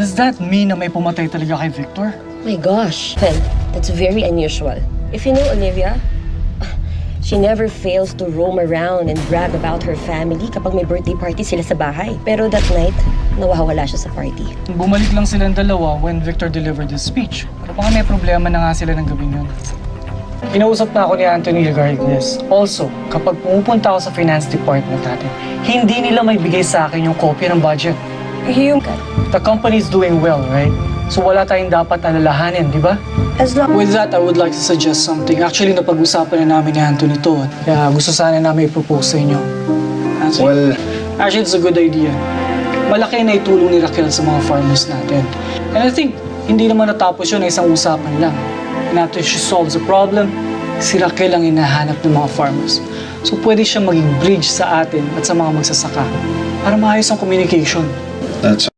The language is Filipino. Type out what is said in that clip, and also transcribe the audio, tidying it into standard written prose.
Does that mean na may pumatay talaga kay Victor? My gosh, well, that's very unusual. If you know Olivia, she never fails to roam around and brag about her family kapag may birthday party sila sa bahay. Pero that night, nawawala siya sa party. Bumalik lang silang dalawa when Victor delivered his speech. Pero baka may problema na nga sila ng gabing yun. Kinausap na ako ni Anthony regarding this. Also, kapag pumupunta ako sa finance department natin, hindi nila may bigay sa akin yung kopya ng budget. Yung The company is doing well, right? So wala tayong dapat alalahanin, di ba? as long With that, I would like to suggest something. Actually, napag-usapan na namin ni Anthony to. Kaya gusto sana namin i-propose sa inyo. Well, Actually, it's a good idea. Malaki na itulong ni Raquel sa mga farmers natin. And I think, hindi naman natapos yun na isang usapan lang. And after she solves the problem, si Raquel ang hinahanap ng mga farmers. So pwede siya maging bridge sa atin at sa mga magsasaka para maayos ang communication. that's